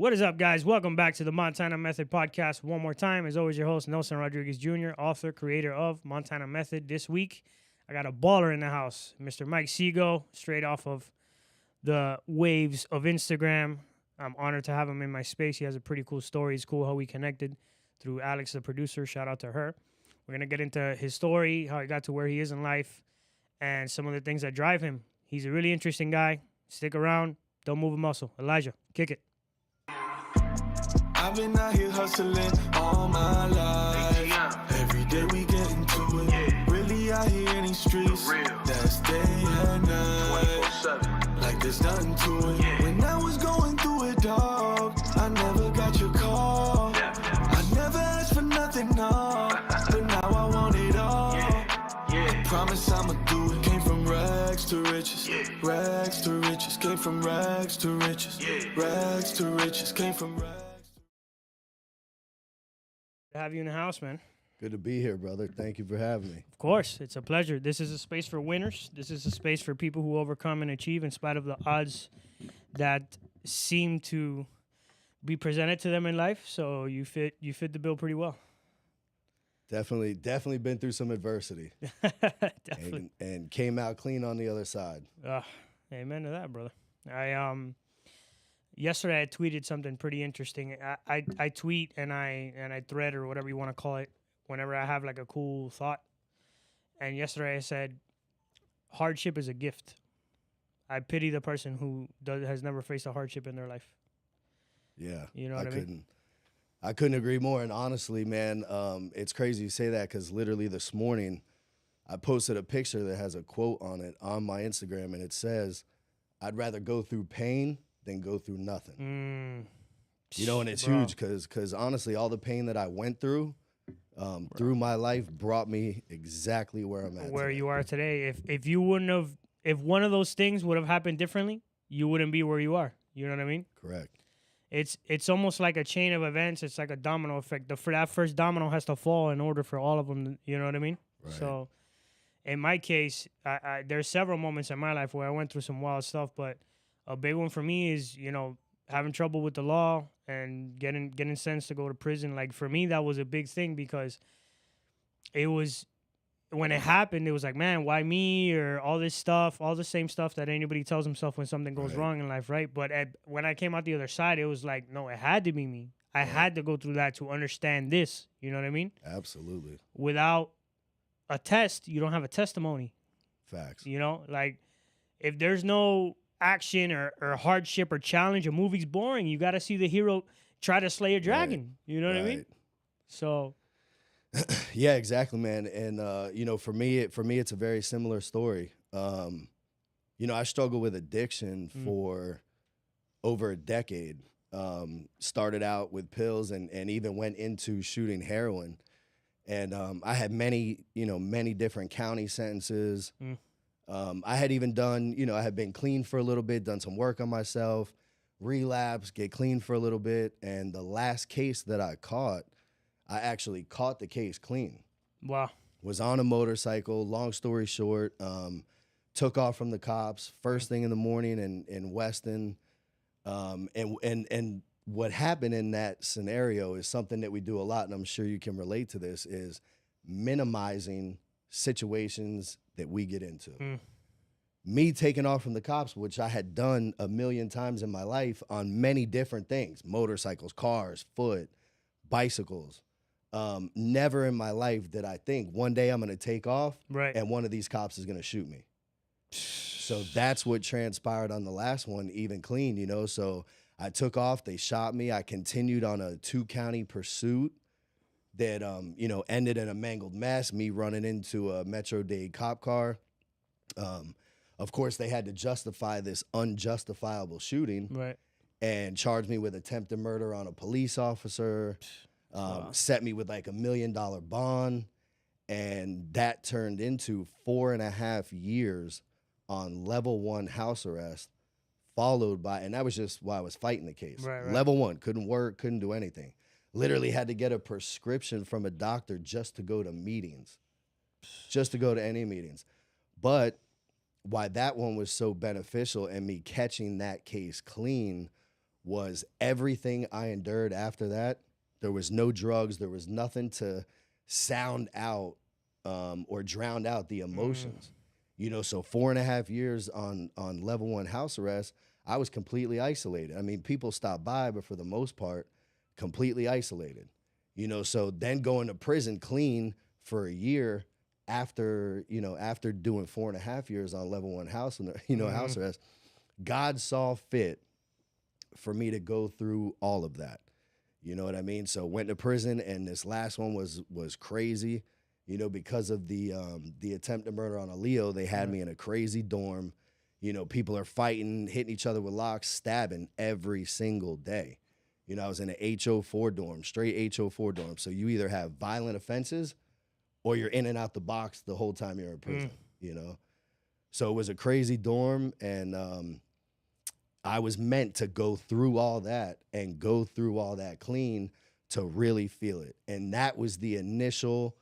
What is up, guys? Welcome back to the Montana Method podcast one more time. As always, your host, Nelson Rodriguez Jr., author, creator of Montana Method. This week, I got a baller in the house, Mr. Mike Seago, straight off of the waves of Instagram. I'm honored to have him in my space. He has a pretty cool story. It's cool how we connected through Alex, the producer. Shout out to her. We're going to get into his story, how he got to where he is in life, and some of the things that drive him. He's a really interesting guy. Stick around. Don't move a muscle. Elijah, kick it. I've been out here hustling all my life. Every day we get into it. Really out here in these streets. That's day and night. Like there's nothing to it. When I was going through it, dog, I never got your call. I never asked for nothing, no. But now I want it all. I promise I'ma do it. Came from rags to riches. Rags to riches. Came from rags to riches. Rags to riches. Came from rags. To have you in the house, man. Good to be here, brother. Thank you for having me. Of course, it's a pleasure. This is a space for winners. This is a space for people who overcome and achieve in spite of the odds that seem to be presented to them in life. So you fit the bill pretty well. Definitely been through some adversity. Definitely. And came out clean on the other side. Amen to that, brother. Yesterday I tweeted something pretty interesting. I tweet and I thread or whatever you want to call it whenever I have like a cool thought. And yesterday I said, hardship is a gift. I pity the person who has never faced a hardship in their life. Yeah. You know what I mean? I couldn't agree more. And honestly, man, it's crazy you say that because literally this morning I posted a picture that has a quote on it on my Instagram, and it says, I'd rather go through pain than go through nothing. You know, and it's huge because honestly, all the pain that I went through my life brought me exactly where I'm at. Where today. you are today. If you wouldn't have, if one of those things would have happened differently, you wouldn't be where you are. You know what I mean? Correct. It's almost like a chain of events. It's like a domino effect. That first domino has to fall in order for all of them to, you know what I mean? Right. So in my case, there's several moments in my life where I went through some wild stuff, but a big one for me is, you know, having trouble with the law and getting sentenced to go to prison. Like, for me, that was a big thing because it was, when it happened, it was like, man, why me? Or all this stuff, all the same stuff that anybody tells himself when something goes wrong in life, right? But when I came out the other side, it was like, no, it had to be me. I had to go through that to understand this. You know what I mean? Absolutely. Without a test, you don't have a testimony. Facts. You know, like, if there's no action or hardship or challenge, a movie's boring. You got to see the hero try to slay a dragon. Right. You know what I mean? So, yeah, exactly, man. And you know, for me, it's a very similar story. You know, I struggled with addiction for over a decade. Started out with pills and even went into shooting heroin. And I had many different county sentences. I had even done, you know, I had been clean for a little bit, done some work on myself, relapse, get clean for a little bit. And the last case that I actually caught the case clean. Wow. Was on a motorcycle, long story short, took off from the cops first thing in the morning in Weston. And what happened in that scenario is something that we do a lot, and I'm sure you can relate to this, is minimizing situations that we get into. Me taking off from the cops, which I had done a million times in my life on many different things, motorcycles, cars, foot, bicycles. Never in my life did I think one day I'm going to take off and one of these cops is going to shoot me. So that's what transpired on the last one, even clean, you know. So I took off, they shot me. I continued on a 2-county pursuit that, you know, ended in a mangled mess, me running into a Metro-Dade cop car. Of course, they had to justify this unjustifiable shooting and charge me with attempted murder on a police officer, set me with like $1 million bond, and that turned into 4.5 years on level 1 house arrest, followed by, and that was just while I was fighting the case. Level 1, couldn't work, couldn't do anything. Literally had to get a prescription from a doctor just to go to meetings, just to go to any meetings. But why that one was so beneficial and me catching that case clean was everything I endured after that. There was no drugs. There was nothing to sound out or drown out the emotions. You know, so 4.5 years on level 1 house arrest, I was completely isolated. I mean, people stopped by, but for the most part, completely isolated. You know, so then going to prison clean for a year after, you know, after doing 4.5 years on level 1 house, house arrest, God saw fit for me to go through all of that. You know what I mean? So went to prison, and this last one was crazy. You know, because of the attempted murder on a Leo, they had me in a crazy dorm. You know, people are fighting, hitting each other with locks, stabbing every single day. You know, I was in an HO4 dorm, straight HO4 dorm. So you either have violent offenses or you're in and out the box the whole time you're in prison, you know? So it was a crazy dorm, and I was meant to go through all that and go through all that clean to really feel it. And that was the initial,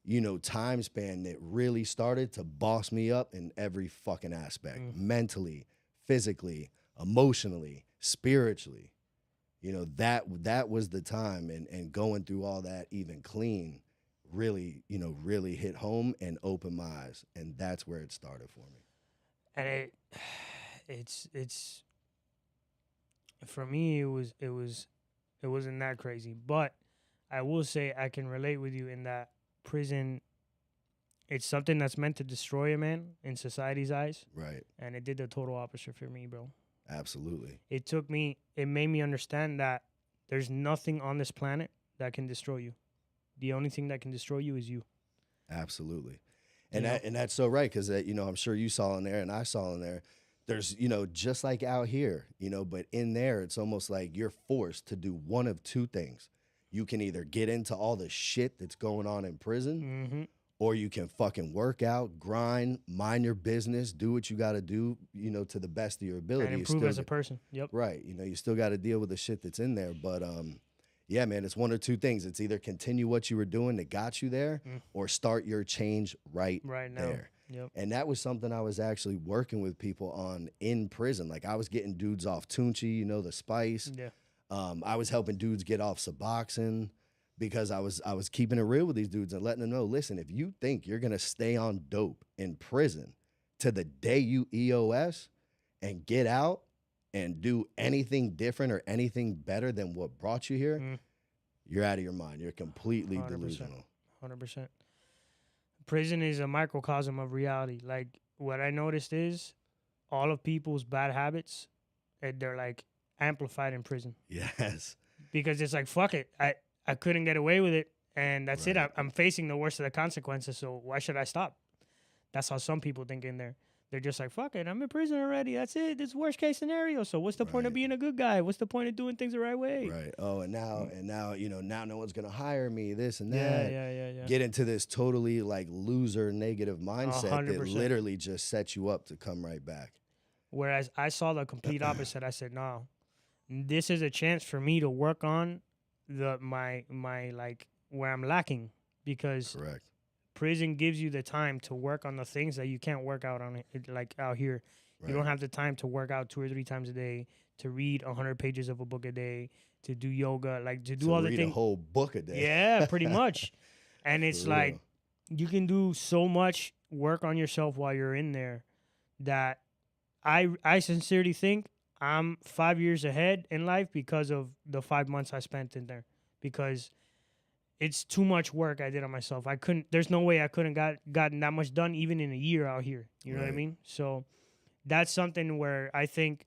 you know, time span that really started to boss me up in every fucking aspect, mentally, physically, emotionally, spiritually. You know, that was the time, and going through all that even clean really, you know, really hit home and opened my eyes. And that's where it started for me. And it's for me, it wasn't that crazy. But I will say I can relate with you in that prison, it's something that's meant to destroy a man in society's eyes. Right. And it did the total opposite for me, bro. Absolutely. It made me understand that there's nothing on this planet that can destroy you. The only thing that can destroy you is you. Absolutely. And that's so right, because you know, I'm sure you saw in there and I saw in there, there's, you know, just like out here, you know, but in there it's almost like you're forced to do one of two things. You can either get into all the shit that's going on in prison, or you can fucking work out, grind, mind your business, do what you got to do, you know, to the best of your ability. And improve as a person. Yep. Right. You know, you still got to deal with the shit that's in there. But, yeah, man, it's one or two things. It's either continue what you were doing that got you there, or start your change right now. There. Yep. And that was something I was actually working with people on in prison. Like, I was getting dudes off Tunchi, you know, the spice. Yeah. I was helping dudes get off Suboxone, because I was keeping it real with these dudes and letting them know, listen, if you think you're gonna stay on dope in prison to the day you EOS and get out and do anything different or anything better than what brought you here, you're out of your mind. You're completely 100%, delusional. 100%. Prison is a microcosm of reality. Like, what I noticed is all of people's bad habits, they're like amplified in prison. Yes. Because it's like, fuck it. I couldn't get away with it, and that's it. I'm facing the worst of the consequences, so why should I stop? That's how some people think in there. They're just like, fuck it, I'm in prison already. That's it. This is worst case scenario. So what's the point of being a good guy? What's the point of doing things the right way? Right. Oh, and now, you know, now no one's gonna hire me, this and that. Yeah. Get into this totally like loser negative mindset 100%. that literally just sets you up to come right back. Whereas I saw the complete opposite. I said, no, this is a chance for me to work on my like where I'm lacking, because Correct. prison gives you the time to work on the things that you can't work out on it, like out here. Right. You don't have the time to work out 2 or 3 times a day, to read 100 pages of a book a day, to do yoga, like to do all the things. Read a whole book a day. Yeah, pretty much. And it's like you can do so much work on yourself while you're in there that I sincerely think I'm 5 years ahead in life because of the 5 months I spent in there, because it's too much work I did on myself. There's no way I couldn't gotten that much done even in a year out here. You know what I mean? So that's something where I think,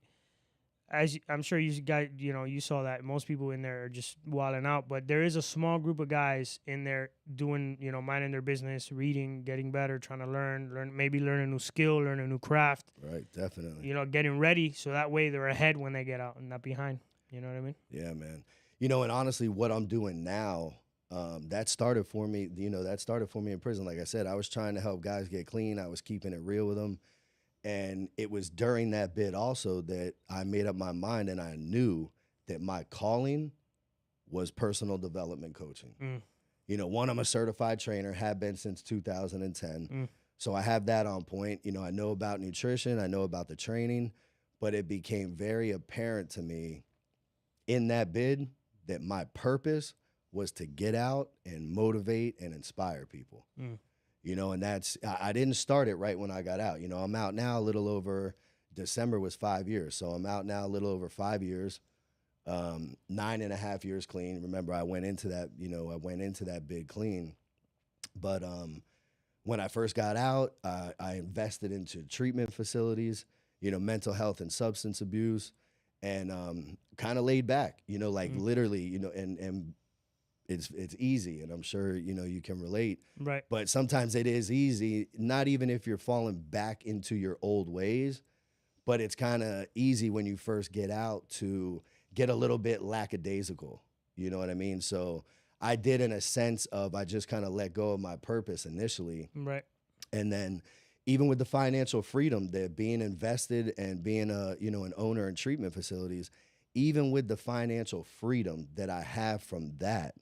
as I'm sure you guys, you know, you saw that most people in there are just wilding out, but there is a small group of guys in there doing, you know, minding their business, reading, getting better, trying to learn, maybe learn a new skill, learn a new craft. Right, definitely. You know, getting ready so that way they're ahead when they get out and not behind. You know what I mean? Yeah, man. You know, and honestly, what I'm doing now, that started for me, you know, in prison. Like I said, I was trying to help guys get clean. I was keeping it real with them. And it was during that bit also that I made up my mind, and I knew that my calling was personal development coaching. You know, I'm a certified trainer, have been since 2010. So I have that on point. You know, I know about nutrition, I know about the training, but it became very apparent to me in that bid that my purpose was to get out and motivate and inspire people. You know, and I didn't start it right when I got out. You know, I'm out now a little over, December was 5 years. So I'm out now a little over 5 years, 9.5 years clean. Remember, I went into that bid clean. But when I first got out, I invested into treatment facilities, you know, mental health and substance abuse, and kind of laid back, you know, like literally, you know, and it's easy, and I'm sure, you know, you can relate. Right. But sometimes it is easy, not even if you're falling back into your old ways, but it's kind of easy when you first get out to get a little bit lackadaisical. You know what I mean? So I did, in a sense of, I just kind of let go of my purpose initially. Right. And then even with the financial freedom that being invested and being an owner in treatment facilities, even with the financial freedom that I have from that,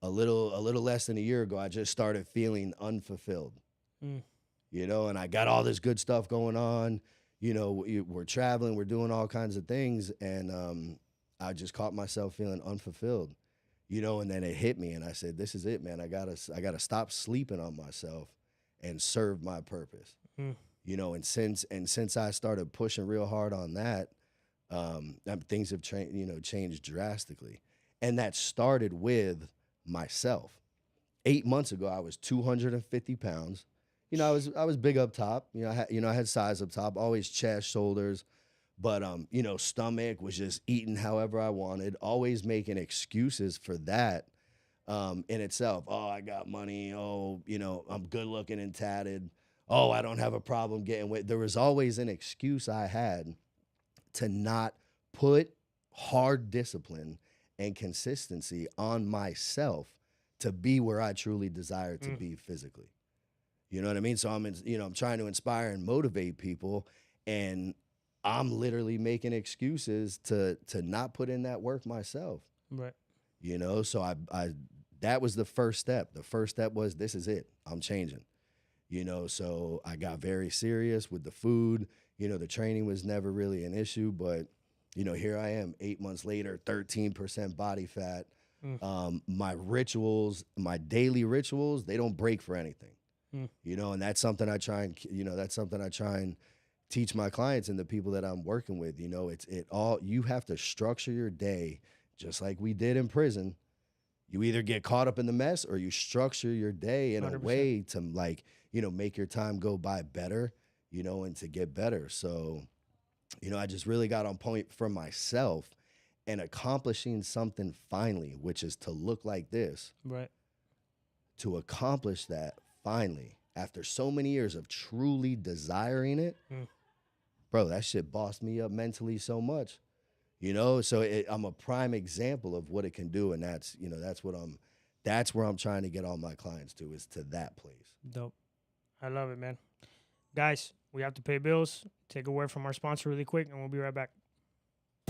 a little less than a year ago, I just started feeling unfulfilled. You know, and I got all this good stuff going on. You know, we're traveling, we're doing all kinds of things, and I just caught myself feeling unfulfilled. You know, and then it hit me, and I said, "This is it, man. I gotta stop sleeping on myself and serve my purpose." You know, and since I started pushing real hard on that, things have changed drastically, and that started with myself. 8 months ago, I was 250 pounds. You know, I was big up top. You know, I had size up top, always chest, shoulders, but you know, stomach was just eating however I wanted, always making excuses for that in itself. Oh, I got money. Oh, you know, I'm good looking and tatted. Oh, I don't have a problem getting weight. There was always an excuse I had to not put hard discipline and consistency on myself to be where I truly desire to be physically. You know what I mean? So I'm trying to inspire and motivate people, and I'm literally making excuses to not put in that work myself. Right. You know, so I that was the first step. The first step was, this is it. I'm changing. You know, so I got very serious with the food. You know, the training was never really an issue, but you know, here I am 8 months later, 13% body fat. My rituals, my daily rituals, they don't break for anything. You know, and that's something I try and teach my clients and the people that I'm working with. You know, you have to structure your day just like we did in prison. You either get caught up in the mess, or you structure your day in 100%. A way to, like, you know, make your time go by better, you know, and to get better. So, you know, I just really got on point for myself and accomplishing something finally, which is to look like this. Right. To accomplish that finally, after so many years of truly desiring it, bro, that shit bossed me up mentally so much. You know, so I'm a prime example of what it can do, and that's where I'm trying to get all my clients to, is to that place. Dope. I love it, man. Guys, we have to pay bills. Take a word from our sponsor really quick, and we'll be right back.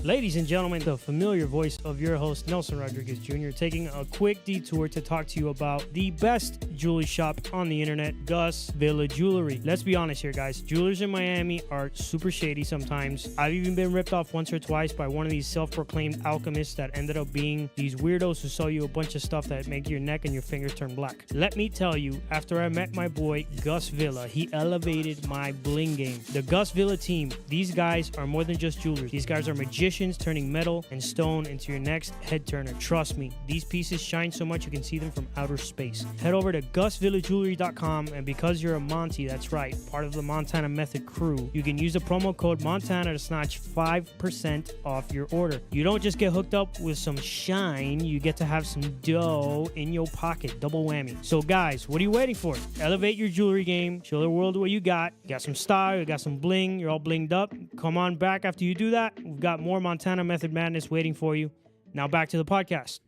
Ladies and gentlemen, the familiar voice of your host, Nelson Rodriguez Jr., taking a quick detour to talk to you about the best jewelry shop on the internet, Gus Villa Jewelry. Let's be honest here, guys. Jewelers in Miami are super shady sometimes. I've even been ripped off once or twice by one of these self-proclaimed alchemists that ended up being these weirdos who sell you a bunch of stuff that make your neck and your fingers turn black. Let me tell you, after I met my boy, Gus Villa, he elevated my bling game. The Gus Villa team, these guys are more than just jewelers. These guys are magicians, turning metal and stone into your next head turner. Trust me, these pieces shine so much you can see them from outer space. Head over to GusVillaJewelry.com, and because you're a Monty, that's right, part of the Montana Method crew, you can use the promo code Montana to snatch 5% off your order. You don't just get hooked up with some shine, you get to have some dough in your pocket. Double whammy. So guys, what are you waiting for? Elevate your jewelry game. Show the world what you got. You got some style, you got some bling, you're all blinged up. Come on back after you do that. We've got more Montana Method madness waiting for you. Now back to the podcast.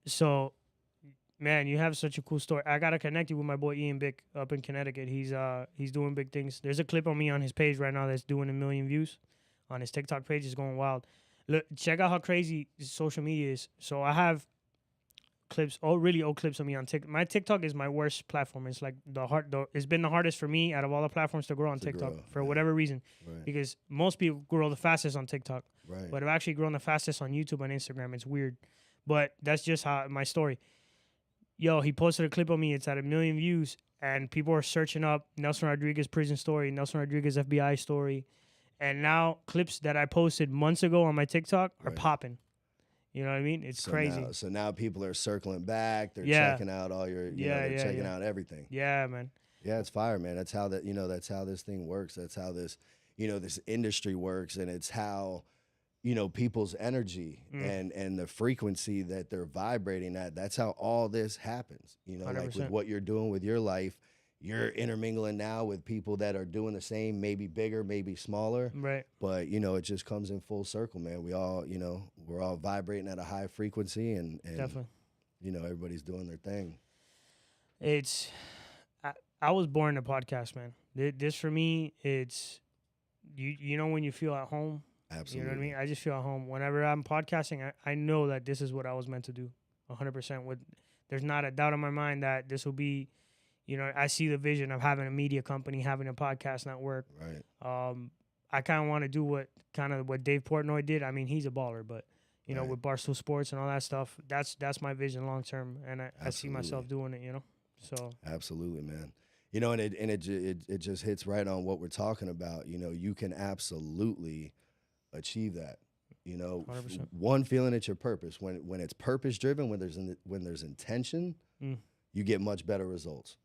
So, man, you have such a cool story. I gotta connect you with my boy Ian Bick up in Connecticut. He's doing big things. There's a clip on me on his page right now that's doing 1 million views. On his TikTok page, is going wild. Look, check out how crazy social media is. So I have clips, really old clips of me on TikTok. My TikTok is my worst platform. It's like it's been the hardest for me out of all the platforms to grow on TikTok for whatever reason. Right. Because most people grow the fastest on TikTok. Right. But I've actually grown the fastest on YouTube and Instagram. It's weird. But that's just how my story. Yo, he posted a clip of me. It's at 1 million views. And people are searching up Nelson Rodriguez prison story, Nelson Rodriguez FBI story. And now clips that I posted months ago on my TikTok are popping. You know what I mean? It's crazy. So now people are circling back. They're checking out all your, they're checking out everything. Yeah, man. Yeah, it's fire, man. That's how that's how this thing works. That's how this, this industry works. And it's how, people's energy and the frequency that they're vibrating at. That's how all this happens. Like with what you're doing with your life, you're intermingling now with people that are doing the same, maybe bigger, maybe smaller. Right. But, it just comes in full circle, man. We all, we're all vibrating at a high frequency and definitely, everybody's doing their thing. I was born a podcast, man. This for me, it's, when you feel at home. Absolutely. You know what I mean? I just feel at home. Whenever I'm podcasting, I know that this is what I was meant to do 100%. There's not a doubt in my mind that this will be, I see the vision of having a media company, having a podcast network. Right. I kind of want to do what Dave Portnoy did. I mean, he's a baller, but, with Barstool Sports and all that stuff, that's my vision long term. And I see myself doing it, So. Absolutely, man. And it just hits right on what we're talking about. You can absolutely achieve that. 100%. One, feeling it's your purpose. When it's purpose driven, when there's intention, you get much better results.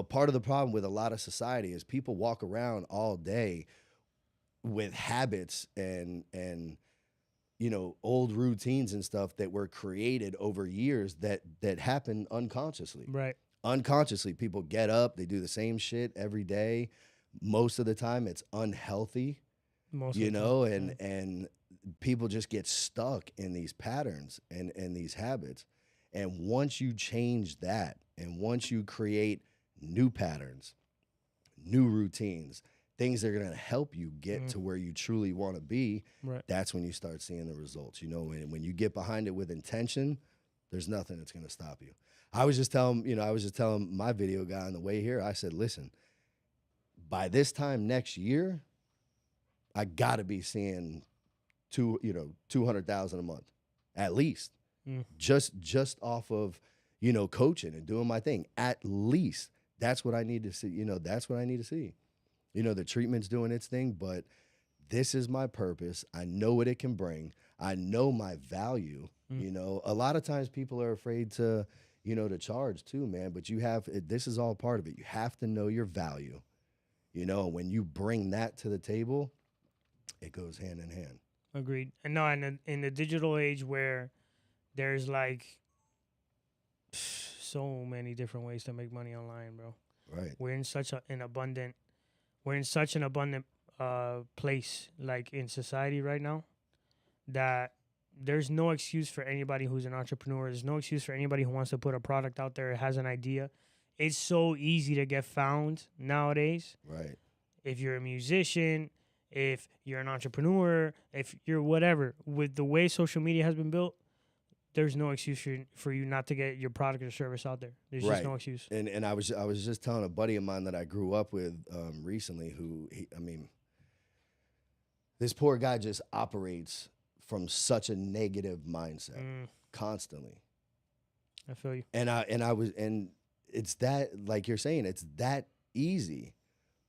Part of the problem with a lot of society is people walk around all day with habits and old routines and stuff that were created over years that happen unconsciously. Right. Unconsciously, people get up, they do the same shit every day. Most of the time, it's unhealthy. And people just get stuck in these patterns and these habits. And once you change that, and once you create new patterns, new routines, things that are going to help you get to where you truly want to be, that's when you start seeing the results. When you get behind it with intention, there's nothing that's going to stop you. I was just telling my video guy on the way here, I said, listen, by this time next year, I got to be seeing 200,000 a month, at least, just off of, coaching and doing my thing. At least that's what I need to see. That's what I need to see. The treatment's doing its thing, but this is my purpose. I know what it can bring. I know my value. A lot of times people are afraid to, to charge too, man, but this is all part of it. You have to know your value. When you bring that to the table, it goes hand in hand. Agreed. And no, in the digital age where there's like so many different ways to make money online, bro. Right. We're in such an abundant place, like in society right now, that there's no excuse for anybody who's an entrepreneur. There's no excuse for anybody who wants to put a product out there, has an idea. It's so easy to get found nowadays. Right. If you're a musician, if you're an entrepreneur, if you're whatever, with the way social media has been built, there's no excuse for you not to get your product or service out there. There's just no excuse. And I was just telling a buddy of mine that I grew up with recently this poor guy just operates from such a negative mindset constantly. I feel you. And it's that, like you're saying, it's that easy,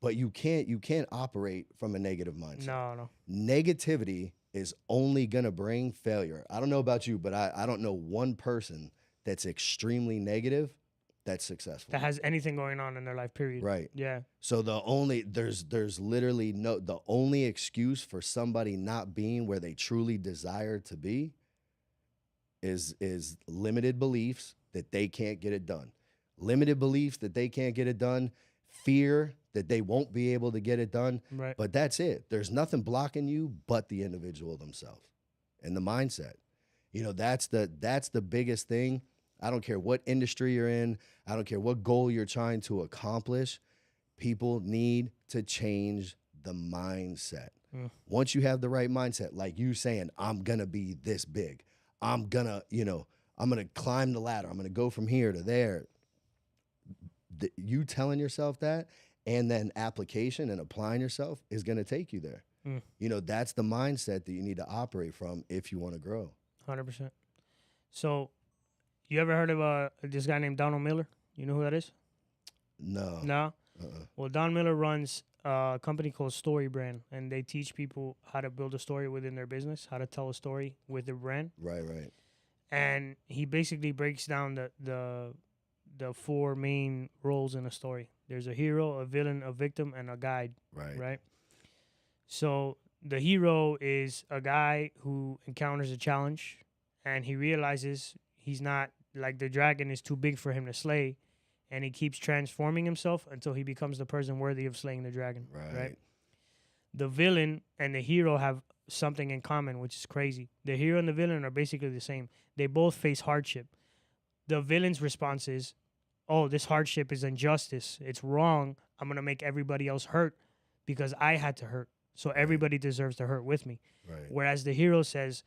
but you can't operate from a negative mindset. No. Negativity is only gonna bring failure. I don't know about you, but I don't know one person that's extremely negative that's successful, that has anything going on in their life, period. Right. Yeah. So there's literally the only excuse for somebody not being where they truly desire to be is limited beliefs that they can't get it done. Limited beliefs that they can't get it done, fear that they won't be able to get it done. Right. But that's it. There's nothing blocking you but the individual themselves and the mindset. That's the biggest thing. I don't care what industry you're in. I don't care what goal you're trying to accomplish. People need to change the mindset. Once you have the right mindset, like you saying, I'm going to be this big. I'm going to, I'm going to climb the ladder. I'm going to go from here to there. You telling yourself that and then application and applying yourself is going to take you there. You know, that's the mindset that you need to operate from if you want to grow. 100%. So, you ever heard of this guy named Donald Miller? You know who that is? No. No? Well, Don Miller runs a company called Story Brand, and they teach people how to build a story within their business, how to tell a story with their brand. Right. And he basically breaks down the 4 main roles in a story. There's a hero, a villain, a victim, and a guide. Right? So the hero is a guy who encounters a challenge, and he realizes he's not, like, the dragon is too big for him to slay, and he keeps transforming himself until he becomes the person worthy of slaying the dragon. Right? The villain and the hero have something in common, which is crazy. The hero and the villain are basically the same. They both face hardship. The villain's response is, oh, this hardship is injustice. It's wrong. I'm going to make everybody else hurt because I had to hurt. So everybody deserves to hurt with me. Whereas the hero says,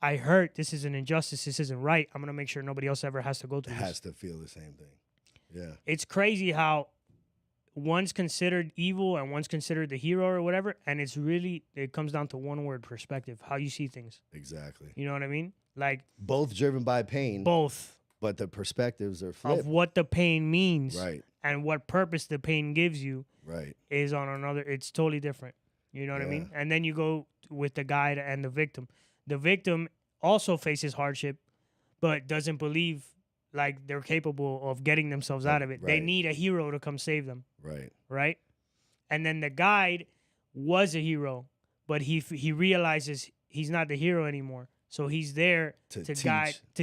I hurt. This is an injustice. This isn't right. I'm going to make sure nobody else ever has to go through this. Has to feel the same thing. Yeah. It's crazy how one's considered evil and one's considered the hero or whatever. And it comes down to one word: perspective, how you see things. Exactly. You know what I mean? Like, both driven by pain. Both. But the perspectives are flipped. Of what the pain means. Right. And what purpose the pain gives you. Right. Is on another. It's totally different. You know what I mean? And then you go with the guide and the victim. The victim also faces hardship, but doesn't believe like they're capable of getting themselves out of it. They need a hero to come save them. Right? And then the guide was a hero, but he realizes he's not the hero anymore. So he's there to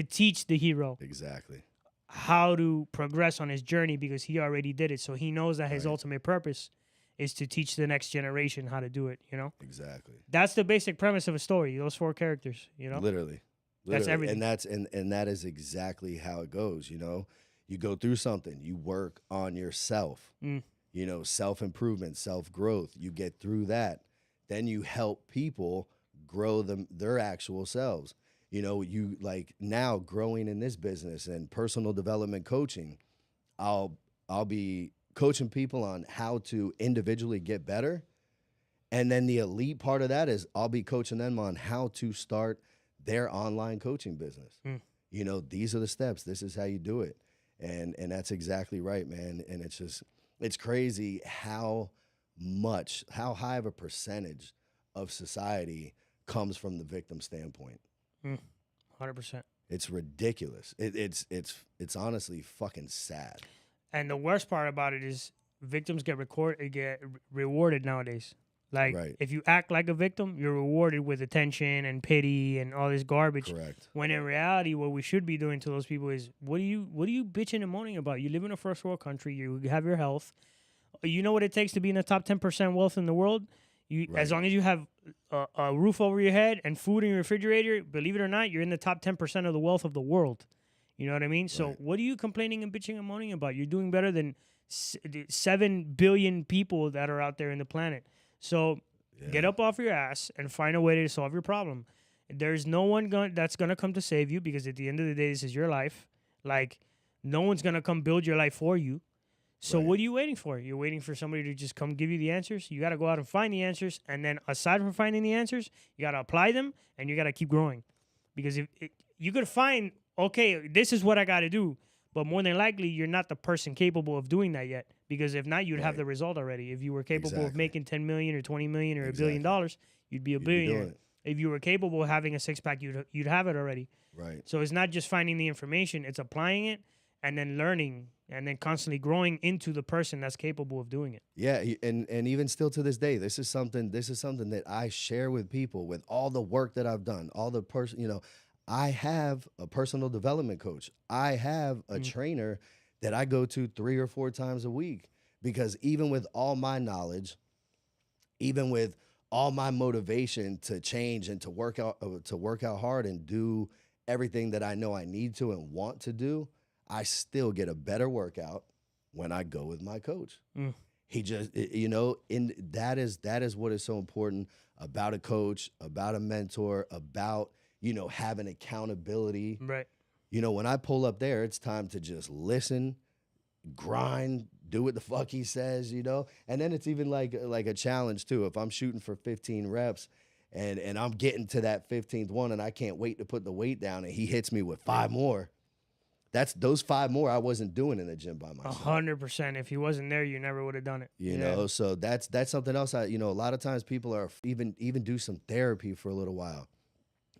teach the hero. Exactly. How to progress on his journey because he already did it. So he knows that his ultimate purpose is to teach the next generation how to do it, you know? Exactly. That's the basic premise of a story, those 4 characters, you know? Literally. That's everything. And that is exactly how it goes, you know? You go through something, you work on yourself, you know, self-improvement, self-growth. You get through that. Then you help people grow their actual selves. You know, you like now growing in this business and personal development coaching, I'll be coaching people on how to individually get better. And then the elite part of that is I'll be coaching them on how to start their online coaching business. You know, these are the steps. This is how you do it. And that's exactly right, man. And it's crazy how high of a percentage of society comes from the victim standpoint. 100%. It's ridiculous. It's honestly fucking sad. And the worst part about it is victims get rewarded nowadays. Like, if you act like a victim, you're rewarded with attention and pity and all this garbage. Correct. When in reality, what we should be doing to those people is, what are you bitching and moaning about? You live in a first world country. You have your health. You know what it takes to be in the top 10% wealth in the world? As long as you have a roof over your head and food in your refrigerator, believe it or not, you're in the top 10% of the wealth of the world. You know what I mean? So what are you complaining and bitching and moaning about? You're doing better than 7 billion people that are out there in the planet. So get up off your ass and find a way to solve your problem. There's no one that's going to come to save you because at the end of the day, this is your life. Like, no one's going to come build your life for you. So what are you waiting for? You're waiting for somebody to just come give you the answers? You got to go out and find the answers. And then aside from finding the answers, you got to apply them and you got to keep growing. Because if you could find, okay, this is what I got to do. But more than likely, you're not the person capable of doing that yet. Because if not, you'd have the result already. If you were capable of making 10 million or 20 million or $1 billion, you'd be a billionaire. If you were capable of having a six-pack, you'd have it already. Right. So it's not just finding the information, it's applying it and then learning and then constantly growing into the person that's capable of doing it. Yeah, and even still to this day, this is something that I share with people with all the work that I've done, all the I have a personal development coach. I have a trainer that I go to 3 or 4 times a week because even with all my knowledge, even with all my motivation to change and to work out hard and do everything that I know I need to and want to do, I still get a better workout when I go with my coach. He just, that is what is so important about a coach, about a mentor, about, having accountability. Right. You know, when I pull up there, it's time to just listen, grind, do what the fuck he says, you know? And then it's even like a challenge too. If I'm shooting for 15 reps and I'm getting to that 15th one and I can't wait to put the weight down and he hits me with 5 more, that's those 5 more I wasn't doing in the gym by myself. 100%. If he wasn't there, you never would have done it. You know, so that's something else. A lot of times people are even do some therapy for a little while.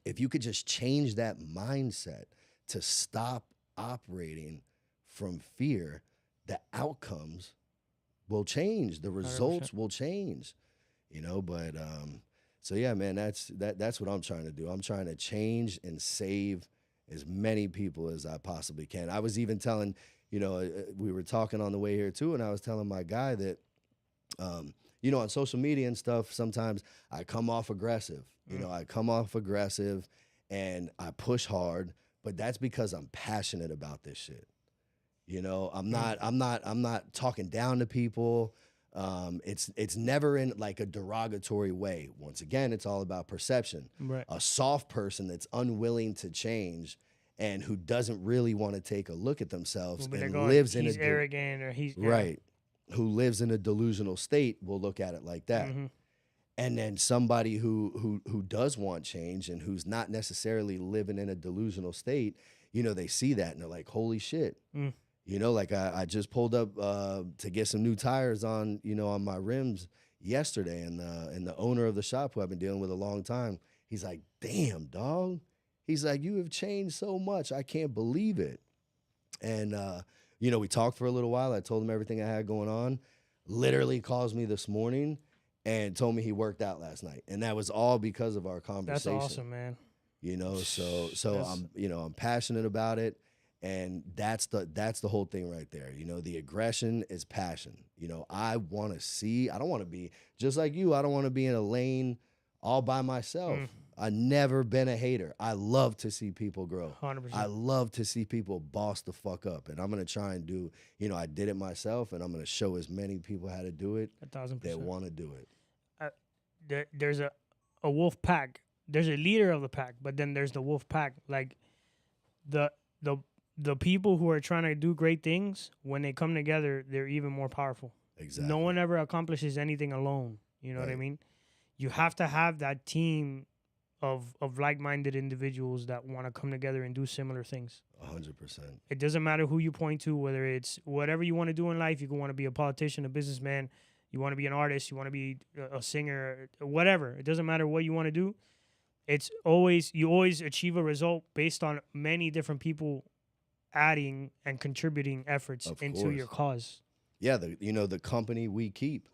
If you could just change that mindset to stop operating from fear, the outcomes will change. The results 100%. Will change. You know, but so yeah, man, that's what I'm trying to do. I'm trying to change and save as many people as I possibly can. I was even telling, we were talking on the way here too, and I was telling my guy that, on social media and stuff, sometimes I come off aggressive. I come off aggressive and I push hard, but that's because I'm passionate about this shit. I'm not talking down to people. It's never in like a derogatory way. Once again, it's all about perception. Right. A soft person that's unwilling to change and who doesn't really want to take a look at themselves and lives in he's arrogant or he's right, who lives in a delusional state will look at it like that. Mm-hmm. And then somebody who does want change and who's not necessarily living in a delusional state, they see that and they're like, holy shit. Mm. Like I just pulled up to get some new tires on my rims yesterday, and the owner of the shop who I've been dealing with a long time, he's like, damn, dog. He's like, you have changed so much. I can't believe it. And, we talked for a little while. I told him everything I had going on. Literally calls me this morning and told me he worked out last night. And that was all because of our conversation. That's awesome, man. So I'm passionate about it. And that's the whole thing right there. The aggression is passion. I want to see, I don't want to be just like you. I don't want to be in a lane all by myself. I've never been a hater. I love to see people grow. 100%. I love to see people boss the fuck up. And I'm going to try and do, I did it myself, and I'm going to show as many people how to do it 1,000%. that want to do it. There's a wolf pack. There's a leader of the pack, but then there's the wolf pack. Like the people who are trying to do great things, when they come together, they're even more powerful. Exactly. No one ever accomplishes anything alone. You know what I mean? You have to have that team of like-minded individuals that want to come together and do similar things. 100%. It doesn't matter who you point to, whether it's whatever you want to do in life. You can want to be a politician, a businessman, you want to be an artist, you want to be a singer, whatever. It doesn't matter what you want to do. You always achieve a result based on many different people adding and contributing efforts into your cause. Yeah, the company we keep.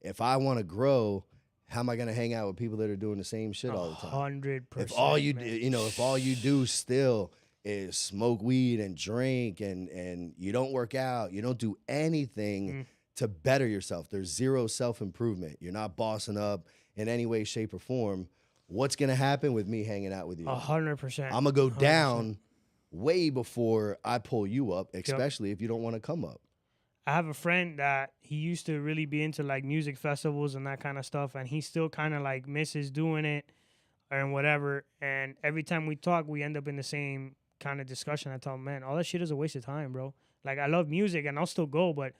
If I want to grow, how am I going to hang out with people that are doing the same shit all the time? 100%. If all you if all you do still is smoke weed and drink and you don't work out, you don't do anything to better yourself. There's zero self-improvement. You're not bossing up in any way, shape, or form. What's going to happen with me hanging out with you? 100%. I'm going to go down way before I pull you up, especially if you don't want to come up. I have a friend that he used to really be into like music festivals and that kind of stuff, and he still kind of like misses doing it and whatever. And every time we talk, we end up in the same kind of discussion. I tell him, man, all that shit is a waste of time, bro. Like, I love music and I'll still go, but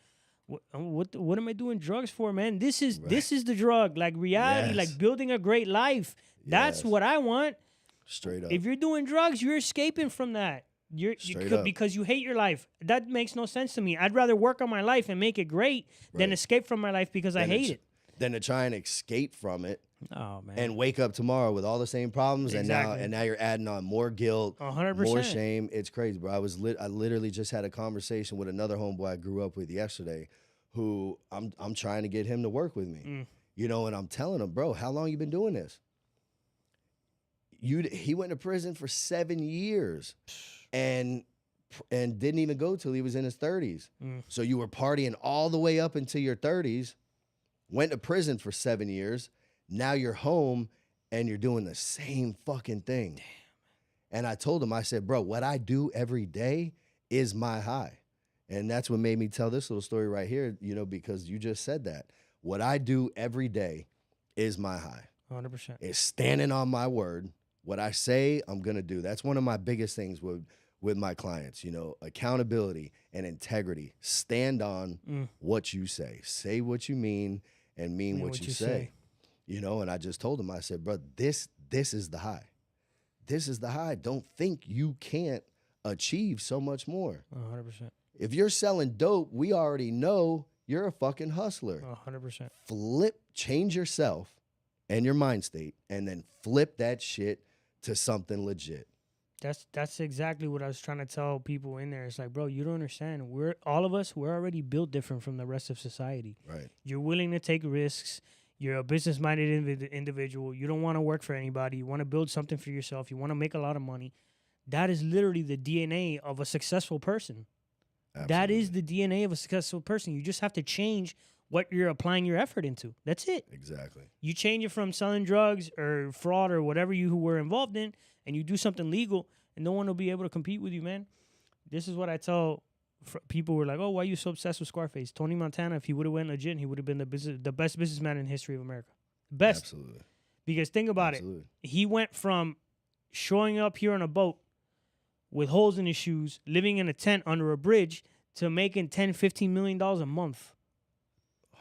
what am I doing drugs for, man? This is the drug, like reality, like building a great life. That's what I want. Straight up. If you're doing drugs, you're escaping from that. Because you hate your life. That makes no sense to me. I'd rather work on my life and make it great than escape from my life because I hate it. Than to try and escape from it. Oh, man. And wake up tomorrow with all the same problems, and now you're adding on more guilt, 100%. more shame. It's crazy, bro. I literally just had a conversation with another homeboy I grew up with yesterday, who I'm trying to get him to work with me. And I'm telling him, bro, how long you been doing this? He went to prison for 7 years. And didn't even go till he was in his 30s. So you were partying all the way up into your 30s, went to prison for 7 years. Now you're home and you're doing the same fucking thing. Damn. And I told him, I said, bro, what I do every day is my high. And that's what made me tell this little story right here, because you just said that. What I do every day is my high. 100%. It's standing on my word. What I say, I'm going to do. That's one of my biggest things with with my clients, you know, accountability and integrity. Stand on what you say. Say what you mean and mean what you say. You know, and I just told him, I said, bro, this is the high. This is the high. Don't think you can't achieve so much more. 100%. If you're selling dope, we already know you're a fucking hustler. 100%. Change yourself and your mind state, and then flip that shit to something legit. That's exactly what I was trying to tell people in there. It's like, bro, you don't understand. We're already built different from the rest of society. Right. You're willing to take risks. You're a business-minded individual. You don't want to work for anybody. You want to build something for yourself. You want to make a lot of money. That is literally the DNA of a successful person. Absolutely. That is the DNA of a successful person. You just have to change what you're applying your effort into. That's it. Exactly. You change it from selling drugs or fraud or whatever you were involved in, and you do something legal, and no one will be able to compete with you, man. This is what I tell people who are like, oh, why are you so obsessed with Scarface? Tony Montana, if he would have went legit, he would have been the best businessman in the history of America. Best. Absolutely. Because think about it. He went from showing up here on a boat with holes in his shoes, living in a tent under a bridge, to making $10, $15 million a month.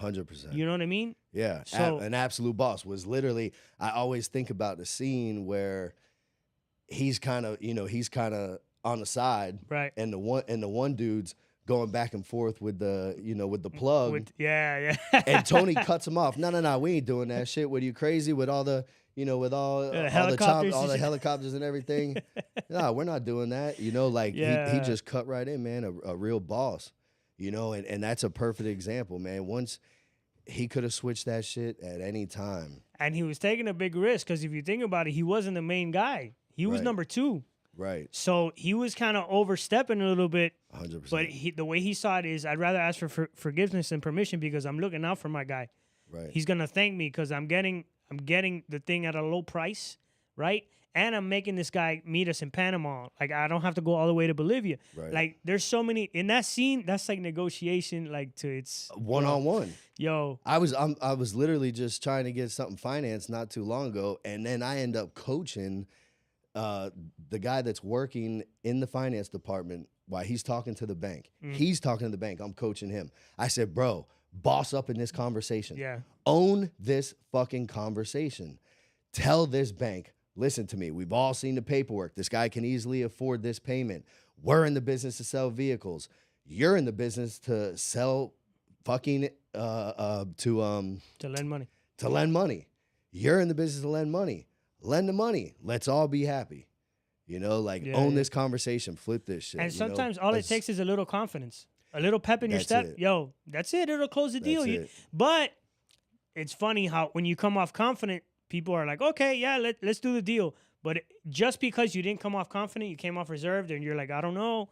100%. You know what I mean? Yeah. So, an absolute boss was literally, I always think about the scene where he's kind of on the side, right? And the one dude's going back and forth with the plug. And Tony cuts him off. No, we ain't doing that shit. What are you crazy with all the helicopters and everything? No, we're not doing that. You know, like he just cut right in, man. A real boss. You know, and that's a perfect example, man. Once he could have switched that shit at any time. And he was taking a big risk because if you think about it, he wasn't the main guy. He was number 2. Right. So he was kind of overstepping a little bit. 100%. But the way he saw it is, I'd rather ask for forgiveness and permission because I'm looking out for my guy. Right. He's gonna thank me because I'm getting the thing at a low price, right? And I'm making this guy meet us in Panama. Like, I don't have to go all the way to Bolivia. Right. Like, there's so many in that scene. That's like negotiation, like to its one-on-one. Yo, I was literally just trying to get something financed not too long ago, and then I end up coaching the guy that's working in the finance department while he's talking to the bank. He's talking to the bank. I'm coaching him. I said, bro, boss up in this conversation. Yeah. Own this fucking conversation. Tell this bank, listen to me. We've all seen the paperwork. This guy can easily afford this payment. We're in the business to sell vehicles. You're in the business to sell fucking to lend money. To lend money. You're in the business to lend money. Lend the money. Let's all be happy. You know, like own this conversation, flip this shit. And sometimes all it takes is a little confidence, a little pep in your step. Yo, that's it. It'll close the deal. But it's funny how when you come off confident, people are like, okay, yeah, let's do the deal. But just because you didn't come off confident, you came off reserved, and you're like, I don't know.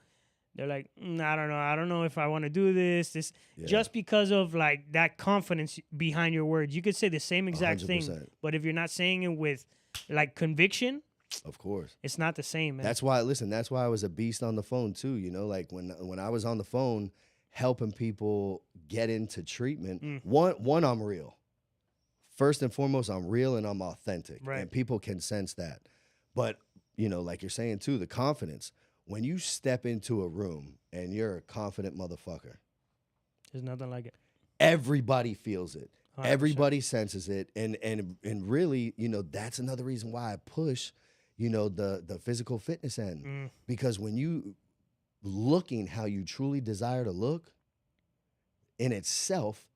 They're like, I don't know. I don't know if I want to do this. Just because of like that confidence behind your words. You could say the same exact 100%. thing, but if you're not saying it with like conviction, of course, it's not the same, man. That's why I was a beast on the phone too. You know, like when I was on the phone helping people get into treatment, one, I'm real. First and foremost, I'm real and I'm authentic, and people can sense that. But, you know, like you're saying too, the confidence. When you step into a room and you're a confident motherfucker, there's nothing like it. Everybody feels it. 100%. Everybody senses it. And really, you know, that's another reason why I push, you know, the physical fitness end. Because when you looking how you truly desire to look, in itself,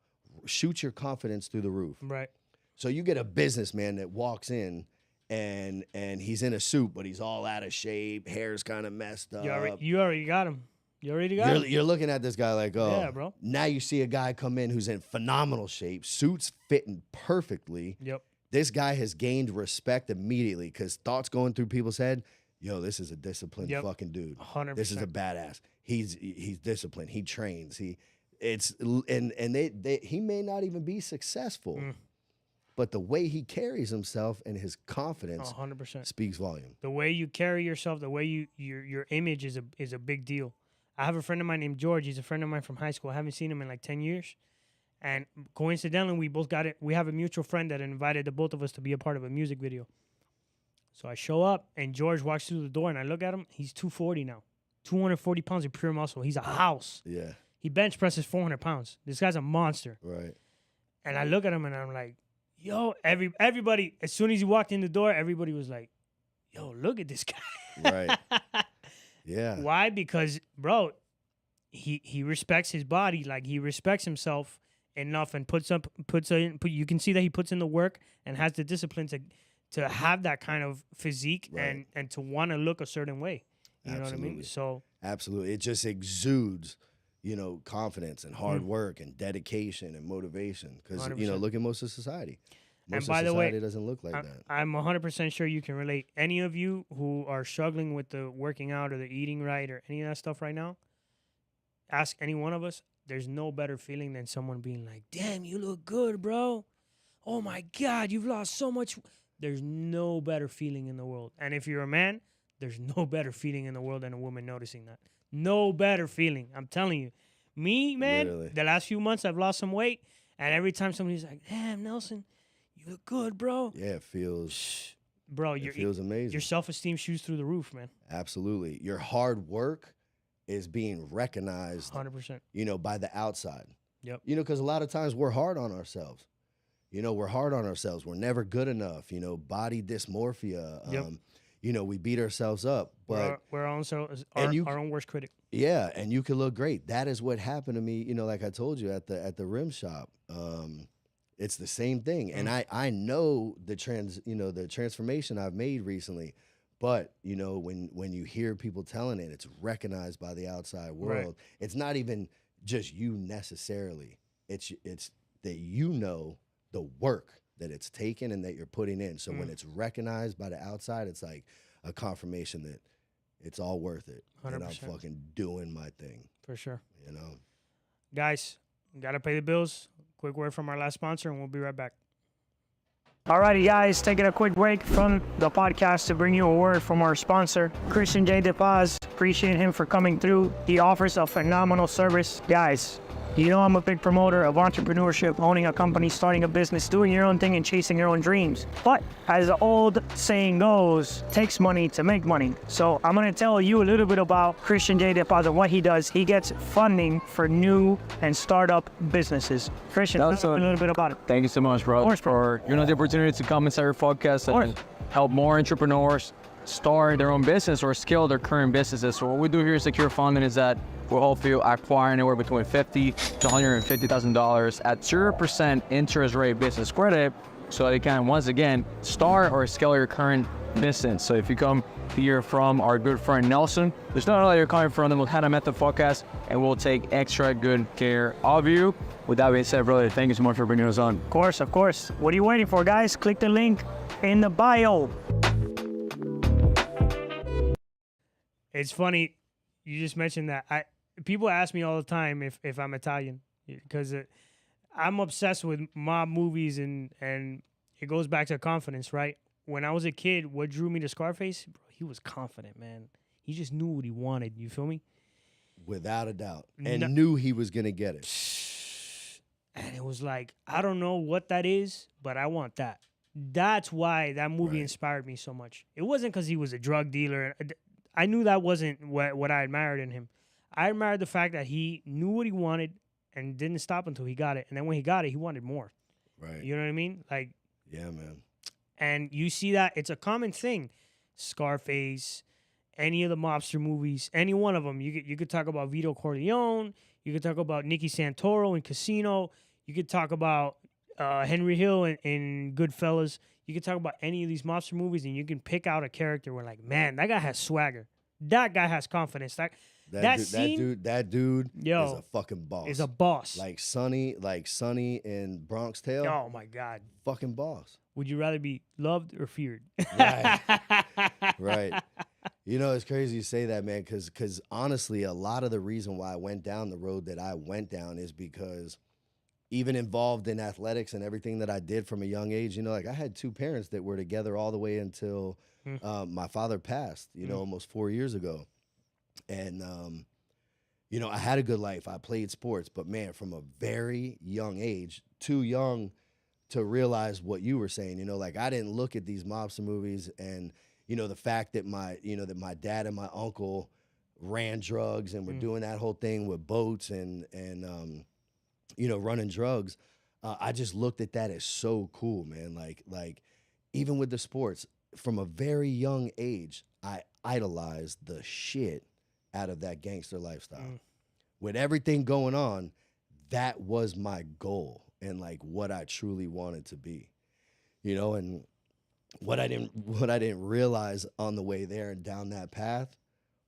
shoots your confidence through the roof. Right. So you get a businessman that walks in and he's in a suit, but he's all out of shape, hair's kind of messed up. You already got him. You're looking at this guy like, oh, yeah, bro. Now you see a guy come in who's in phenomenal shape, suits fitting perfectly. Yep. This guy has gained respect immediately because thoughts going through people's head, yo, this is a disciplined fucking dude. 100%. This is a badass. He's disciplined. He trains. He may not even be successful. But the way he carries himself and his confidence 100% speaks volume. The way you carry yourself, the way your image is a big deal. I have a friend of mine named George. He's a friend of mine from high school. I haven't seen him in like 10 years. And coincidentally, we both got it. We have a mutual friend that invited the both of us to be a part of a music video. So I show up, and George walks through the door, and I look at him. He's 240 now. 240 pounds of pure muscle. He's a house. Yeah. He bench presses 400 pounds. This guy's a monster. Right. And I look at him and I'm like, yo, everybody, as soon as he walked in the door, everybody was like, yo, look at this guy. Right. Yeah. Why? Because, bro, he respects his body. Like, he respects himself enough and you can see that he puts in the work and has the discipline to have that kind of physique and to want to look a certain way. You know what I mean? So absolutely. It just exudes, confidence and hard work and dedication and motivation. Because, look at most of society. Most of society doesn't look like that. I'm 100% sure you can relate. Any of you who are struggling with the working out or the eating right or any of that stuff right now, ask any one of us. There's no better feeling than someone being like, damn, you look good, bro. Oh, my God, you've lost so much. There's no better feeling in the world. And if you're a man, there's no better feeling in the world than a woman noticing that. No better feeling. I'm telling you. Me, man, Literally. The last few months I've lost some weight. And every time somebody's like, damn, Nelson, you look good, bro. Yeah, it feels... Bro, it feels amazing. Your self-esteem shoots through the roof, man. Absolutely. Your hard work is being recognized, 100%. By the outside. Yep. Because a lot of times we're hard on ourselves. We're hard on ourselves. We're never good enough. Body dysmorphia. Yep. We beat ourselves up. But we're our own worst critic. Yeah, and you can look great. That is what happened to me. Like I told you at the rim shop. It's the same thing, and I know the transformation I've made recently. But when you hear people telling it, it's recognized by the outside world. Right. It's not even just you necessarily. It's that the work that it's taken and that you're putting in. So when it's recognized by the outside, it's like a confirmation that it's all worth it. 100%. And I'm fucking doing my thing. For sure. Guys, gotta pay the bills. Quick word from our last sponsor, and we'll be right back. Alrighty, guys, taking a quick break from the podcast to bring you a word from our sponsor, Christian J. DePaz. Appreciate him for coming through. He offers a phenomenal service. Guys, I'm a big promoter of entrepreneurship, owning a company, starting a business, doing your own thing, and chasing your own dreams. But as the old saying goes, it takes money to make money. So I'm going to tell you a little bit about Christian J. DePaz and what he does. He gets funding for new and startup businesses. Christian, tell us a little bit about it. Thank you so much, bro, for the opportunity to come inside your podcast and help more entrepreneurs start their own business or scale their current businesses. So what we do here at Secure Funding is that we'll help you acquire anywhere between $50,000 to $150,000 at 0% interest rate business credit, so that you can once again start or scale your current business. So if you come hear from our good friend Nelson, there's not only you're coming from the Montana Method podcast, and we'll take extra good care of you. With that being said, brother, thank you so much for bringing us on. Of course. What are you waiting for, guys? Click the link in the bio. It's funny you just mentioned that. People ask me all the time if I'm Italian, because I'm obsessed with mob movies, and it goes back to confidence, right? When I was a kid, what drew me to Scarface? Bro, he was confident, man. He just knew what he wanted. You feel me? Without a doubt. And knew he was going to get it. And it was like, I don't know what that is, but I want that. That's why that movie inspired me so much. It wasn't because he was a drug dealer. I knew that wasn't what I admired in him. I admired the fact that he knew what he wanted and didn't stop until he got it. And then when he got it, he wanted more. Right. You know what I mean? Like, yeah, man. And you see that it's a common thing. Scarface, any of the mobster movies, any one of them. You could talk about Vito Corleone. You could talk about Nicky Santoro in Casino. You could talk about Henry Hill in Goodfellas. You could talk about any of these mobster movies, and you can pick out a character where, like, man, that guy has swagger. That guy has confidence. That dude is a fucking boss. Is a boss. Like Sonny in Bronx Tale. Oh my God. Fucking boss. Would you rather be loved or feared? Right. Right. It's crazy you say that, man, because honestly, a lot of the reason why I went down the road that I went down is because even involved in athletics and everything that I did from a young age, like I had two parents that were together all the way until my father passed, almost 4 years ago. And, I had a good life. I played sports, but man, from a very young age, too young to realize what you were saying, like I didn't look at these mobster movies and, the fact that my dad and my uncle ran drugs and were doing that whole thing with boats and you know, running drugs. I just looked at that as so cool, man. Like even with the sports, from a very young age, I idolized the shit out of that gangster lifestyle. With everything going on, that was my goal and like what I truly wanted to be, you know. And what I didn't realize on the way there and down that path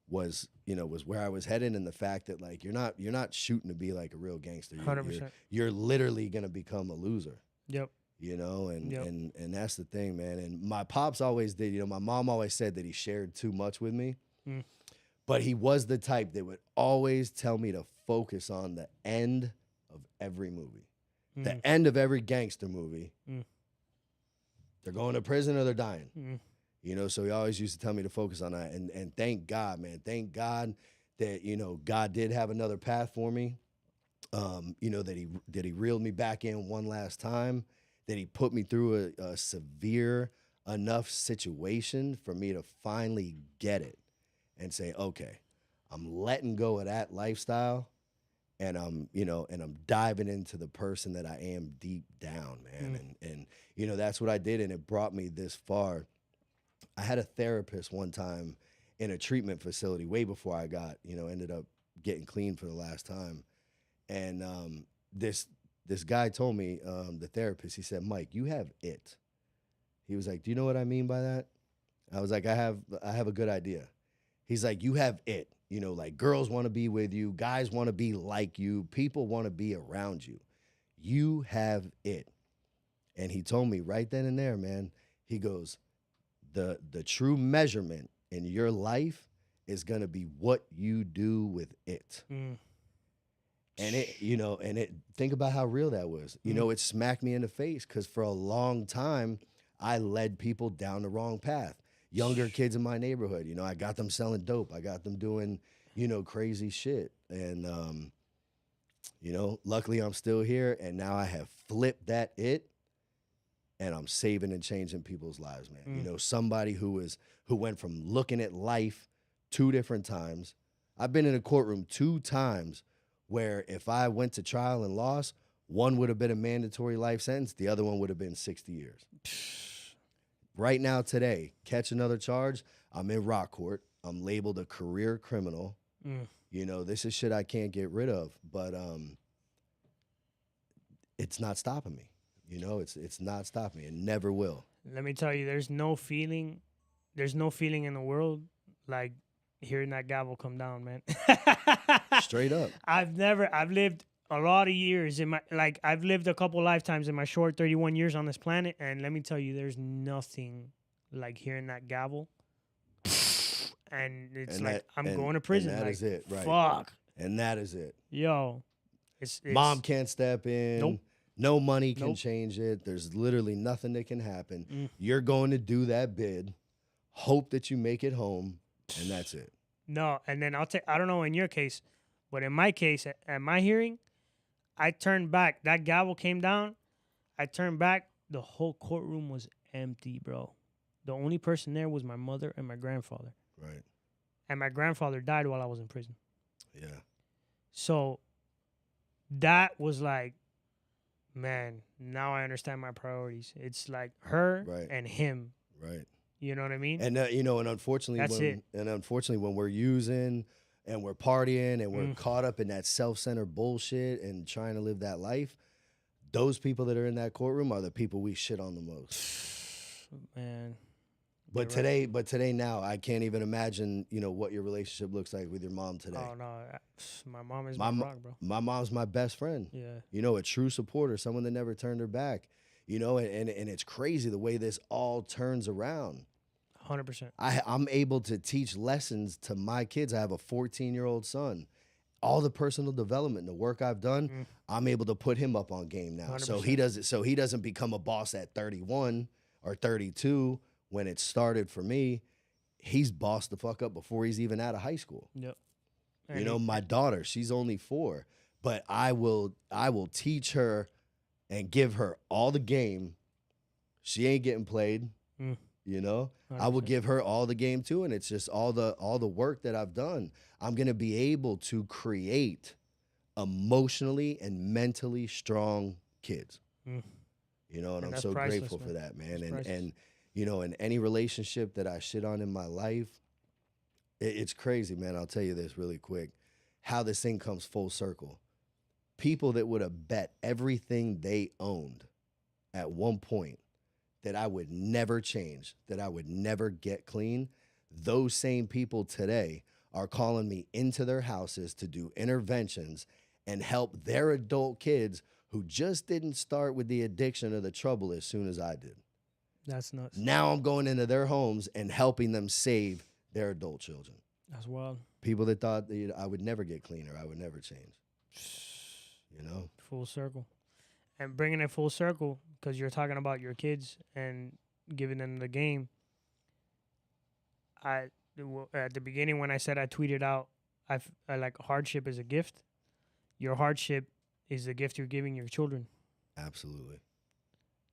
was, you know, was where I was headed, and the fact that like you're not shooting to be like a real gangster. 100%. You're literally gonna become a loser. Yep. You know, and Yep. and that's the thing, man. And my pops always did. You know, my mom always said that he shared too much with me. But he was the type that would always tell me to focus on the end of every movie. The end of every gangster movie. They're going to prison or they're dying. You know, so he always used to tell me to focus on that. And thank God, man. Thank God that, you know, God did have another path for me. You know, that he reeled me back in one last time, that he put me through a severe enough situation for me to finally get it. And say, okay, I'm letting go of that lifestyle, and I'm diving into the person that I am deep down, man. And you know, that's what I did, and it brought me this far. I had a therapist one time in a treatment facility way before I ended up getting clean for the last time. And this guy told me, the therapist, he said, Mike, you have it. He was like, do you know what I mean by that? I was like, I have a good idea. He's like, you have it. You know, like girls want to be with you. Guys want to be like you. People want to be around you. You have it. And he told me right then and there, man, he goes, the true measurement in your life is going to be what you do with it. And it, you know, think about how real that was. You know, it smacked me in the face because for a long time, I led people down the wrong path. Younger kids in my neighborhood, you know, I got them selling dope. I got them doing, you know, crazy shit. And, you know, luckily I'm still here. And now I have flipped that and I'm saving and changing people's lives, man. You know, somebody who went from looking at life 2 different times. I've been in a courtroom 2 times where if I went to trial and lost, one would have been a mandatory life sentence. The other one would have been 60 years. Right now, today, catch another charge, I'm in rock court. I'm labeled a career criminal. You know, this is shit I can't get rid of, but it's not stopping me. You know, it's not stopping me. It never will. Let me tell you, there's no feeling in the world like hearing that gavel come down, man. Straight up. I've lived a lot of years I've lived a couple lifetimes in my short 31 years on this planet, and let me tell you, there's nothing like hearing that gavel. And it's I'm going to prison. And that is it, right? Fuck. And that is it. Yo, it's Mom can't step in. Nope. No money can change it. There's literally nothing that can happen. You're going to do that bid, hope that you make it home, and that's it. No, and then I don't know in your case, but in my case, at my hearing, I turned back. That gavel came down. I turned back. The whole courtroom was empty, bro. The only person there was my mother and my grandfather. Right. And my grandfather died while I was in prison. Yeah. So that was like, man, now I understand my priorities. It's like her and him. Right. You know what I mean? And you know, and unfortunately, when we're using and we're partying and we're caught up in that self-centered bullshit and trying to live that life, those people that are in that courtroom are the people we shit on the most. Man. But today now, I can't even imagine, you know, what your relationship looks like with your mom today. Oh no, my mom is my rock, bro. My mom's my best friend. Yeah. You know, a true supporter, someone that never turned her back. You know, and it's crazy the way this all turns around. 100%. I'm able to teach lessons to my kids. I have a 14-year-old son. All the personal development, the work I've done, I'm able to put him up on game now. 100%. So he doesn't become a boss at 31 or 32 when it started for me. He's bossed the fuck up before he's even out of high school. Yep. You know, my daughter, she's only 4, but I will teach her and give her all the game. She ain't getting played. You You know, 100%. I will give her all the game too, and it's just all the work that I've done. I'm gonna be able to create emotionally and mentally strong kids. Mm. You know, and I'm that's so priceless, grateful for man. that, man. That's And priceless. and you know, in any relationship that I shit on in my life, it's crazy, man. I'll tell you this really quick, how this thing comes full circle. People that would have bet everything they owned at one point that I would never change, that I would never get clean, those same people today are calling me into their houses to do interventions and help their adult kids who just didn't start with the addiction or the trouble as soon as I did. That's nuts. Now I'm going into their homes and helping them save their adult children. That's wild. People that thought that I would never get clean or I would never change. You know? Full circle. And bringing it full circle, because you're talking about your kids and giving them the game. At the beginning when I said I tweeted out, I like hardship is a gift. Your hardship is the gift you're giving your children. Absolutely.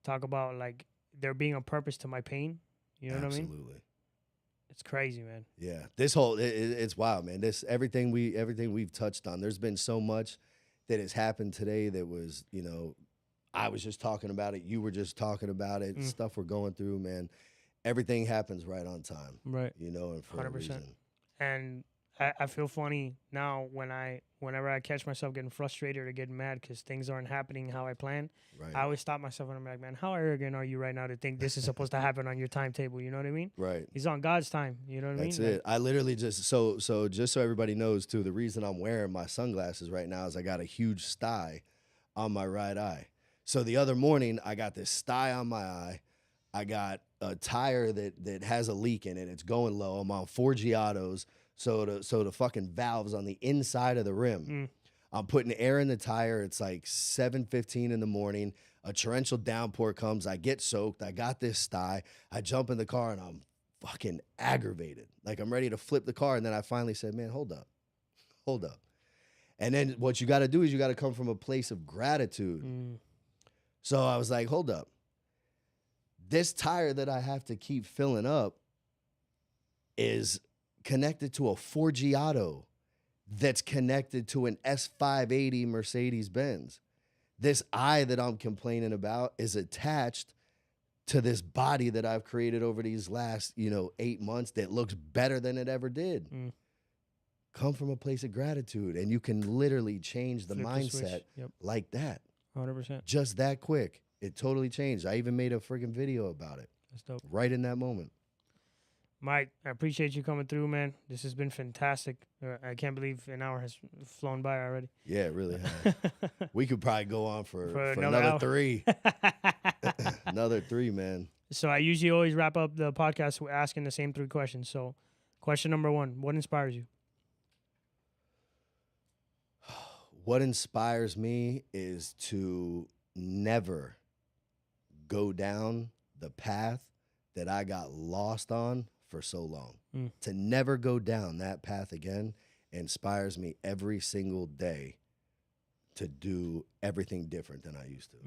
Talk about like there being a purpose to my pain. You know what I mean? Absolutely. It's crazy, man. Yeah. This whole it's wild, man. This everything we've touched on. There's been so much that has happened today that was, you know, I was just talking about it. You were just talking about it. Stuff we're going through, man. Everything happens right on time. Right. You know, and for 100%. a reason. And I feel funny now whenever I catch myself getting frustrated or getting mad because things aren't happening how I plan. Right. I always stop myself and I'm like, man, how arrogant are you right now to think this is supposed to happen on your timetable? You know what I mean? Right. He's on God's time. You know what That's I mean? it. I literally just so just so everybody knows too, the reason I'm wearing my sunglasses right now is I got a huge sty on my right eye. So the other morning I got this sty on my eye. I got a tire that has a leak in it. It's going low. I'm on 4G autos. So the fucking valves on the inside of the rim. I'm putting air in the tire. It's like 7:15 in the morning. A torrential downpour comes. I get soaked. I got this sty. I jump in the car and I'm fucking aggravated. Like I'm ready to flip the car. And then I finally said, man, hold up. And then what you got to do is you got to come from a place of gratitude. So I was like, hold up. This tire that I have to keep filling up is connected to a 4G auto that's connected to an S580 Mercedes-Benz. This eye that I'm complaining about is attached to this body that I've created over these last, 8 months that looks better than it ever did. Come from a place of gratitude, and you can literally change the Flip the mindset switch. Yep. like that. 100%. Just that quick. It totally changed. I even made a freaking video about it. That's dope. Right in that moment. Mike, I appreciate you coming through, man. This has been fantastic. I can't believe an hour has flown by already. Yeah, it really has. We could probably go on for another another hour. 3. Another 3, man. So I usually always wrap up the podcast with asking the same 3 questions. So question number 1, what inspires you? What inspires me is to never go down the path that I got lost on for so long. To never go down that path again inspires me every single day to do everything different than I used to.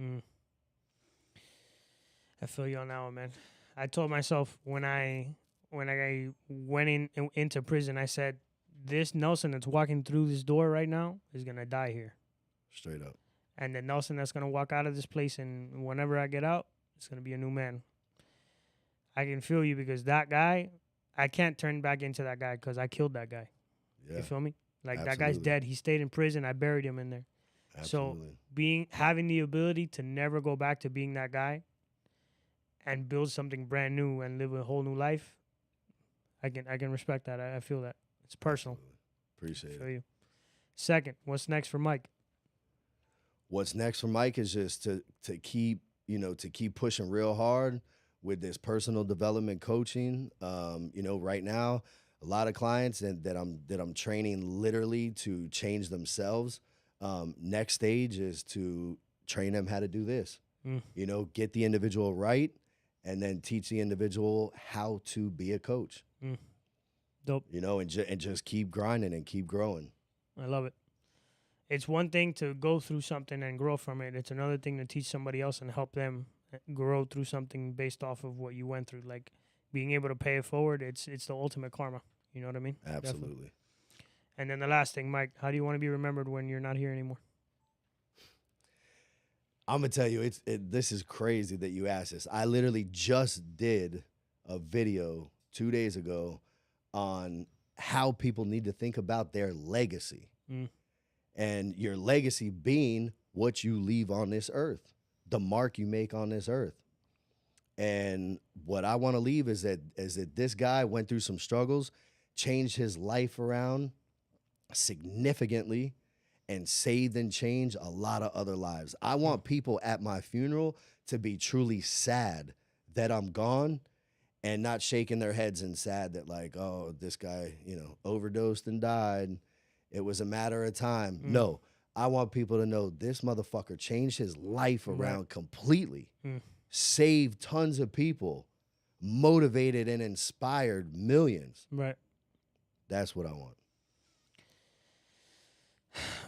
I feel you on that one, man. I told myself when I went into prison, I said, this Nelson that's walking through this door right now is going to die here. Straight up. And the Nelson that's going to walk out of this place, and whenever I get out, it's going to be a new man. I can feel you because that guy, I can't turn back into that guy because I killed that guy. Yeah. You feel me? Like that Absolutely. guy's dead. He stayed in prison. I buried him in there. Absolutely. So having the ability to never go back to being that guy and build something brand new and live a whole new life, I can respect that. I feel that. It's personal. Appreciate Feel it. you. Second, what's next for Mike? What's next for Mike is just to keep pushing real hard with this personal development coaching. Right now, a lot of clients that I'm training literally to change themselves. Next stage is to train them how to do this. Get the individual right, and then teach the individual how to be a coach. Dope. And just keep grinding and keep growing. I love it. It's one thing to go through something and grow from it. It's another thing to teach somebody else and help them grow through something based off of what you went through. Like, being able to pay it forward, it's the ultimate karma. You know what I mean? Absolutely. Definitely. And then the last thing, Mike, how do you want to be remembered when you're not here anymore? I'm gonna tell you, this is crazy that you asked this. I literally just did a video 2 days ago on how people need to think about their legacy. And your legacy being what you leave on this earth, the mark you make on this earth. And what I want to leave is that this guy went through some struggles, changed his life around significantly, and saved and changed a lot of other lives. I want people at my funeral to be truly sad that I'm gone and not shaking their heads and sad that, like, oh, this guy, overdosed and died. It was a matter of time. No, I want people to know this motherfucker changed his life around completely, saved tons of people, motivated and inspired millions. Right. That's what I want.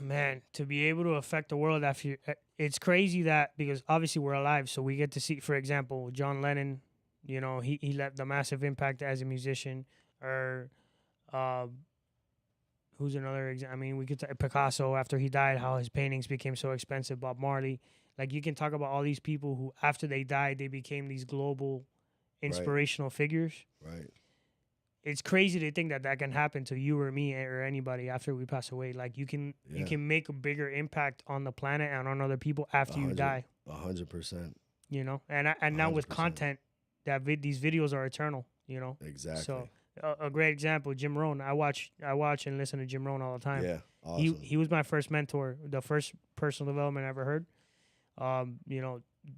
Man, to be able to affect the world after it's crazy that, because obviously we're alive, so we get to see, for example, John Lennon, he left the massive impact as a musician, or who's another example? I mean, we could Picasso, after he died, how his paintings became so expensive. Bob Marley, like, you can talk about all these people who, after they died, they became these global inspirational figures. Right. It's crazy to think that can happen to you or me or anybody after we pass away. Like, you can make a bigger impact on the planet and on other people after you die. 100%. And now with content, that these videos are eternal. Exactly. So a great example, Jim Rohn. I watch and listen to Jim Rohn all the time. Yeah, awesome. He was my first mentor, the first personal development I ever heard.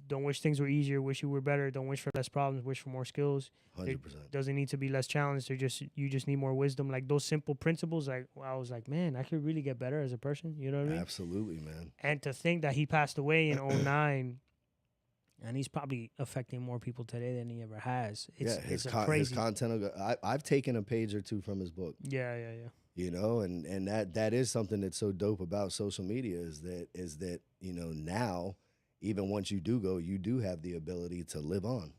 Don't wish things were easier, wish you were better. Don't wish for less problems, wish for more skills. 100%. It doesn't need to be less challenged. You just need more wisdom. Like, those simple principles, I was like, man, I could really get better as a person. You know what I mean? Absolutely, man. And to think that he passed away in 2009, and he's probably affecting more people today than he ever has. His content. I've taken a page or two from his book. Yeah. And that is something that's so dope about social media is that now, even once you do go, you do have the ability to live on.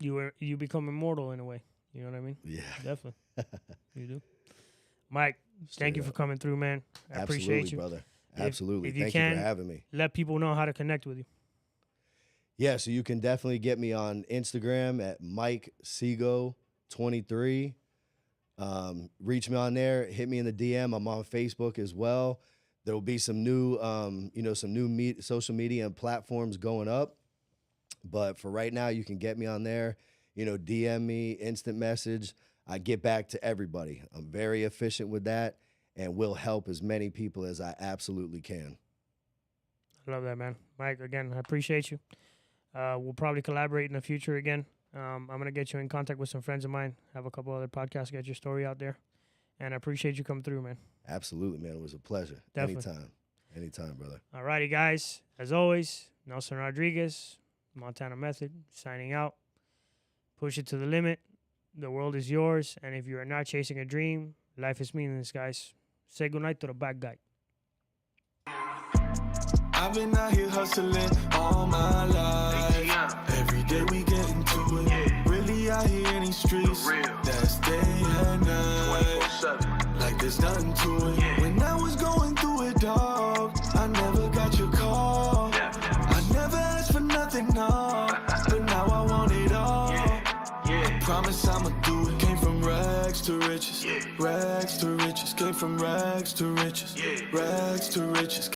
You become immortal in a way. You know what I mean? Yeah. Definitely. You do. Mike, thank you for coming through, man. I appreciate you. Brother. Absolutely. If you Thank can, you for having me. Let people know how to connect with you. Yeah, so you can definitely get me on Instagram at MikeSego23. Reach me on there. Hit me in the DM. I'm on Facebook as well. There will be some new, social media and platforms going up. But for right now, you can get me on there. DM me, instant message. I get back to everybody. I'm very efficient with that and will help as many people as I absolutely can. I love that, man. Mike, again, I appreciate you. We'll probably collaborate in the future again. I'm going to get you in contact with some friends of mine, have a couple other podcasts, get your story out there. And I appreciate you coming through, man. Absolutely, man. It was a pleasure. Definitely. Anytime, brother. All righty, guys. As always, Nelson Rodriguez, Montana Method, signing out. Push it to the limit. The world is yours. And if you are not chasing a dream, life is meaningless, guys. Say goodnight to the bad guy. I've been out here hustling all my life. Every day we get into it. Really out here in these streets. That's day and night. Like there's nothing to it. When I was going through it, dog, I never got your call. I never asked for nothing, no. But now I want it all. I promise I'ma do it. Came from rags to riches. Rags to riches. Came from rags to riches. Rags to riches.